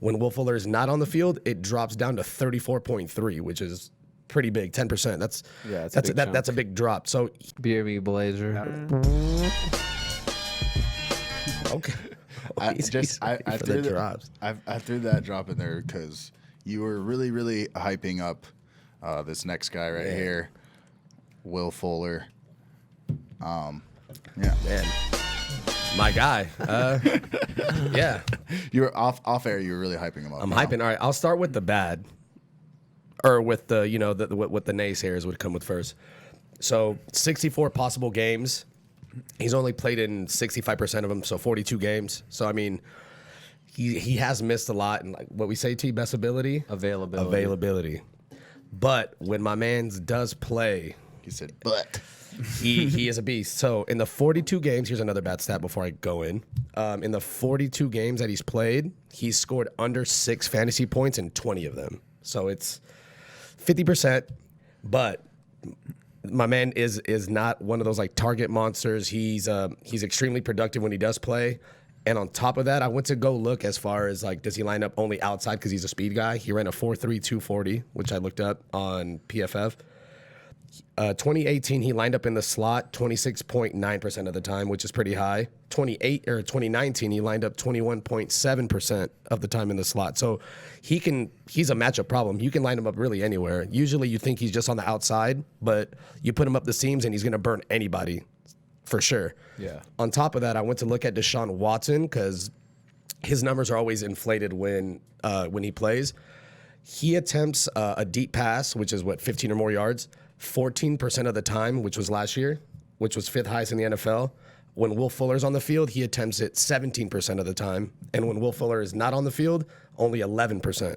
When Will Fuller is not on the field, it drops down to 34.3, which is pretty big, 10%. That's a big drop. So BRB Blazer. okay. I threw that drop in there because you were really, really hyping up this next guy right here, Will Fuller. Man, my guy. Yeah, You were off air. You were really hyping him up. I'm hyping. All right, I'll start with the bad, or with the what the naysayers would come with first. So 64 possible games. He's only played in 65% of them, so 42 games. So I mean, he has missed a lot, and like what we say, best ability, availability. But when my man's does play, He said, but. he is a beast. So in the 42 games, here's another bad stat before I go in. In the 42 games that he's played, he's scored under 6 fantasy points in 20 of them. So it's 50%, but my man is not one of those like target monsters. He's extremely productive when he does play. And on top of that, I went to go look as far as like, does he line up only outside because he's a speed guy? He ran a 4.3 240, which I looked up on PFF. 2018, he lined up in the slot 26.9% of the time, which is pretty high. 2019, he lined up 21.7% of the time in the slot. So he's a matchup problem. You can line him up really anywhere. Usually you think he's just on the outside, but you put him up the seams and he's going to burn anybody for sure. Yeah. On top of that, I went to look at Deshaun Watson because his numbers are always inflated when he plays. He attempts a deep pass, which is 15 or more yards, 14% of the time, which was last year, which was 5th highest in the NFL. When Will Fuller's on the field, he attempts it 17% of the time. And when Will Fuller is not on the field, only 11%,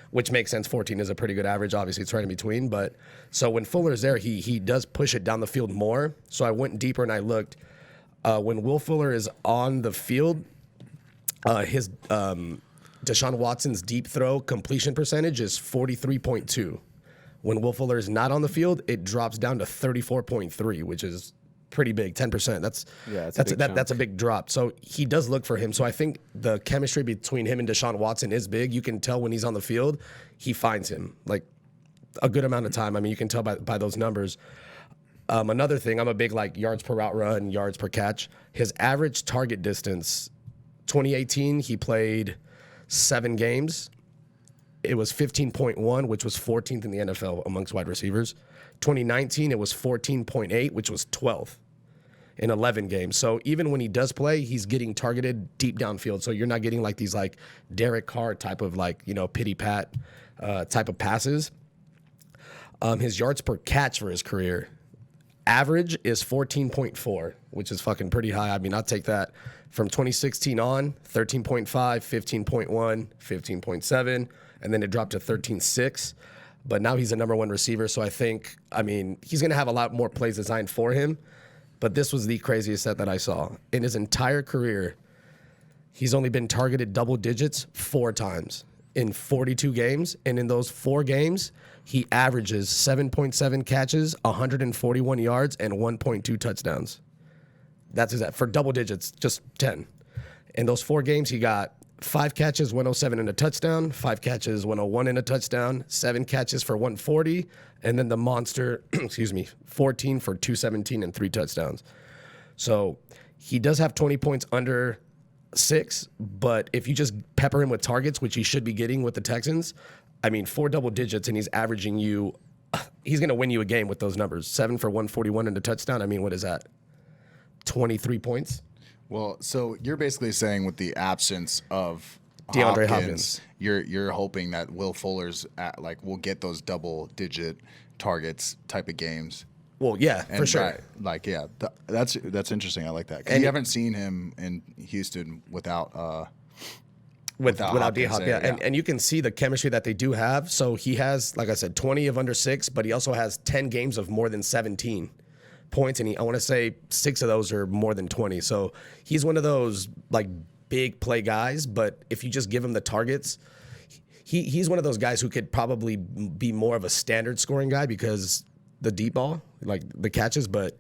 which makes sense. 14 is a pretty good average. Obviously, it's right in between. But so when Fuller's there, he does push it down the field more. So I went deeper and I looked. When Will Fuller is on the field, his Deshaun Watson's deep throw completion percentage is 43.2. When Will Fuller is not on the field, it drops down to 34.3, which is pretty big, 10%. That's a big drop. So he does look for him. So I think the chemistry between him and Deshaun Watson is big. You can tell when he's on the field, he finds him like a good amount of time. I mean, you can tell by those numbers. Another thing, I'm a big like yards per route run, yards per catch. His average target distance, 2018, he played 7 games. It was 15.1, which was 14th in the NFL amongst wide receivers. 2019, it was 14.8, which was 12th in 11 games. So even when he does play, he's getting targeted deep downfield. So you're not getting like these like Derek Carr type of like, pity pat type of passes. His yards per catch for his career average is 14.4, which is fucking pretty high. I mean, I'll take that. From 2016 on, 13.5, 15.1, 15.7, and then it dropped to 13.6. But now he's a number 1 receiver, so he's going to have a lot more plays designed for him. But this was the craziest set that I saw. In his entire career, he's only been targeted double digits 4 times in 42 games. And in those 4 games, he averages 7.7 catches, 141 yards, and 1.2 touchdowns. That's exact for double digits, just 10. In those 4 games, he got 5 catches, 107 and a touchdown, 5 catches, 101 and a touchdown, 7 catches for 140, and then the monster, 14 for 217 and 3 touchdowns. So he does have 20 points under 6, but if you just pepper him with targets, which he should be getting with the Texans, 4 double digits, and he's going to win you a game with those numbers. 7 for 141 and a touchdown. What is that? 23 points? Well, so you're basically saying with the absence of DeAndre Hopkins, you're hoping that Will Fuller's will get those double-digit targets type of games. Well, yeah, for sure. That's interesting. I like that. Because you haven't seen him in Houston without D-Hop, yeah. And you can see the chemistry that they do have. So he has, like I said, 20 of under 6, but he also has 10 games of more than 17 points, and I want to say 6 of those are more than 20. So he's one of those like big play guys, but if you just give him the targets, he's one of those guys who could probably be more of a standard scoring guy because the deep ball, like the catches, but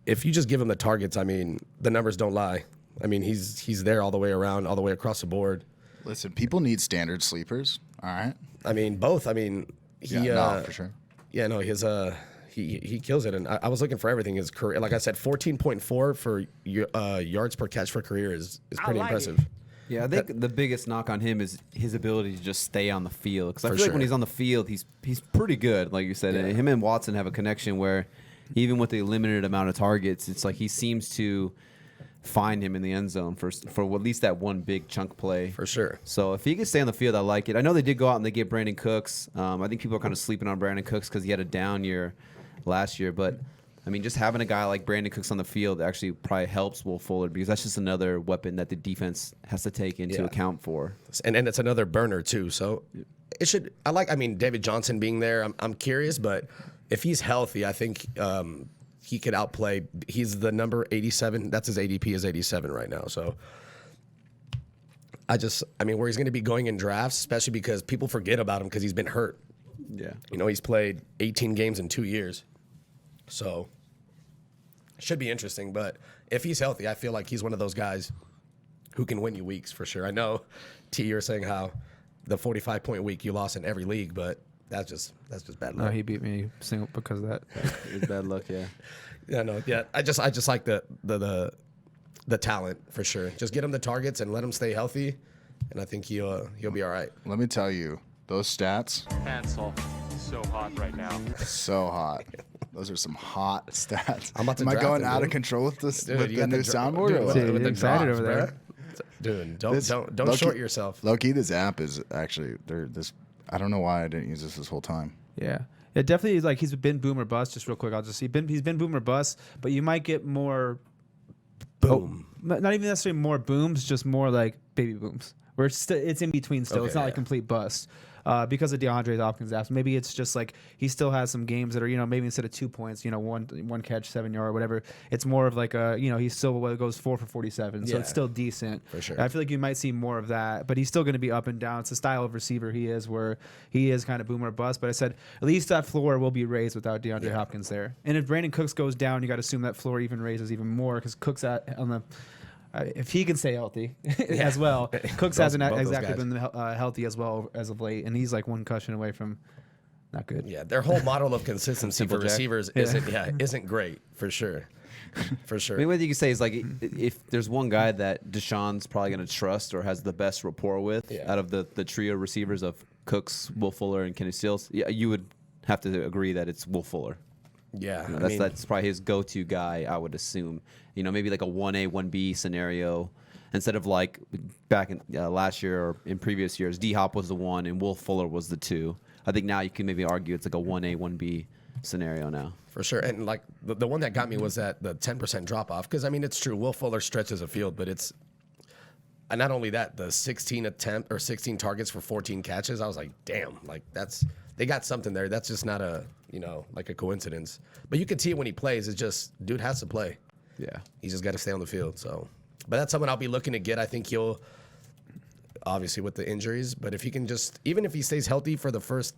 if you just give him the targets, the numbers don't lie. He's there all the way around, all the way across the board. Listen, people need standard sleepers. All right. I mean, both. I mean, for sure. Yeah, no, he kills it, and I was looking for everything. His career, like I said, 14.4 for yards per catch for career is pretty impressive. Yeah, I think the biggest knock on him is his ability to just stay on the field. Because I feel like when he's on the field, he's pretty good, like you said. Yeah. And him and Watson have a connection where even with the limited amount of targets, it's like he seems to find him in the end zone for at least that one big chunk play. For sure. So if he can stay on the field, I like it. I know they did go out and they get Brandon Cooks. I think people are kind of sleeping on Brandon Cooks because he had a down year last year. But, I mean, just having a guy like Brandon Cooks on the field actually probably helps Will Fuller because that's just another weapon that the defense has to take into account for. And it's another burner, too. So it should – I mean, David Johnson being there, I'm curious. But if he's healthy, I think he could outplay – he's the number 87. That's his ADP is 87 right now. So I mean, where he's going to be going in drafts, especially because people forget about him because he's been hurt. Yeah. You know, he's played 18 games in 2 years. So it should be interesting. But if he's healthy, I feel like he's one of those guys who can win you weeks for sure. I know, T, you're saying how the 45-point week you lost in every league, but that's just bad luck. No, he beat me single because of that. It's bad luck, yeah. Yeah, no, yeah. I just like the talent for sure. Just get him the targets and let him stay healthy, and I think he'll be all right. Let me tell you, those stats. Hansel, so hot right now. So hot. Those are some hot stats. I'm about to Am I draft going him, out dude. of control with this Dude, with you the got new the soundboard? dude, or what? Dude, with the excited drops, over there. bro. Dude, don't short yourself. Low-key, this app is actually I don't know why I didn't use this whole time. Yeah. It definitely is like he's been boom or bust. Just real quick, he's been boom or bust, but you might get more Boom. not even necessarily more booms, just more like baby booms. Where it's in between still. Okay, It's not like complete bust. Because of DeAndre Hopkins' absence. Maybe it's just like he still has some games that are, maybe instead of 2 points, one catch, 7 yard, or whatever. It's more of like he still goes 4 for 47, so it's still decent. For sure. I feel like you might see more of that, but he's still going to be up and down. It's the style of receiver he is, where he is kind of boom or bust. But I said at least that floor will be raised without DeAndre Hopkins there. And if Brandon Cooks goes down, you got to assume that floor even raises even more because Cooks on the. If he can stay healthy as well, Cooks hasn't exactly been healthy as well as of late, and he's like one cushion away from not good. Yeah, their whole model of consistency for receivers isn't great for sure. For sure. I mean, what you can say is like if there's one guy that Deshaun's probably going to trust or has the best rapport with out of the trio receivers of Cooks, Will Fuller, and Kenny Stills, you would have to agree that it's Will Fuller. Yeah, that's probably his go-to guy, I would assume. Maybe like a 1A, 1B scenario instead of like back in last year or in previous years, D-Hop was the 1 and Will Fuller was the 2. I think now you can maybe argue it's like a 1A, 1B scenario now. For sure. And like the one that got me was that the 10% drop-off because, I mean, it's true. Will Fuller stretches a field, but it's – and not only that, the 16 targets for 14 catches, I was like, damn, like they got something there. That's just not like a coincidence. But you can see it when he plays. It's just dude has to play. Yeah. He's just got to stay on the field. So, but that's someone I'll be looking to get. I think he'll obviously with the injuries, but if he can even if he stays healthy for the first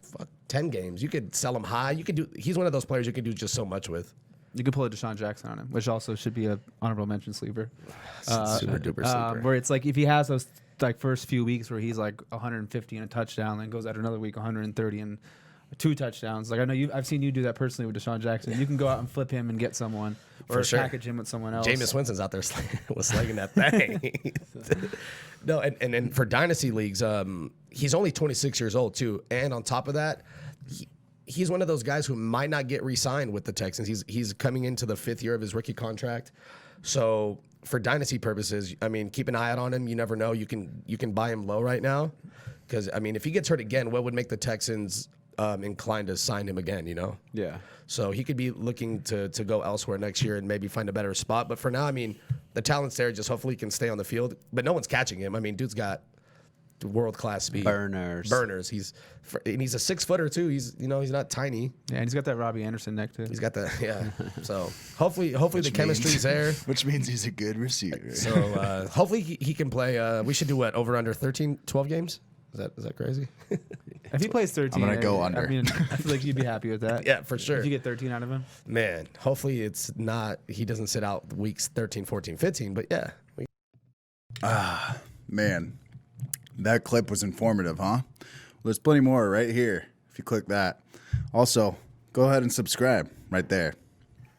10 games, you could sell him high. He's one of those players you can do just so much with. You could pull a Deshaun Jackson on him, which also should be an honorable mention sleeper. Super duper sleeper. Where it's like if he has those like first few weeks where he's like 150 and a touchdown, then goes out another week 130 and 2 touchdowns. Like I know I've seen you do that personally with Deshaun Jackson. You can go out and flip him and get someone, or package him with someone else. Jameis Winston's out there slinging that thing. No, and for dynasty leagues, he's only 26 years old too, and on top of that, he's one of those guys who might not get re-signed with the Texans. He's coming into the 5th year of his rookie contract, so for dynasty purposes, I mean, keep an eye out on him. You never know. You can buy him low right now, because I mean, if he gets hurt again, what would make the Texans inclined to sign him again, Yeah. So he could be looking to go elsewhere next year and maybe find a better spot. But for now, I mean, the talent's there. Just hopefully he can stay on the field. But no one's catching him. I mean, dude's got world-class speed. Burners. He's a 6-footer too. He's not tiny. Yeah, and he's got that Robbie Anderson neck too. He's got that. Yeah. So hopefully the chemistry's there. Which means he's a good receiver. So hopefully he can play. We should do what, over under 12 games? Is that crazy? If he plays 13, I'm gonna go under. I mean, I feel like you'd be happy with that. Yeah, for sure. If you get 13 out of him. Man, hopefully it's not. He doesn't sit out weeks 13, 14, 15. But yeah. Man. That clip was informative, huh? Well, there's plenty more right here if you click that. Also, go ahead and subscribe right there.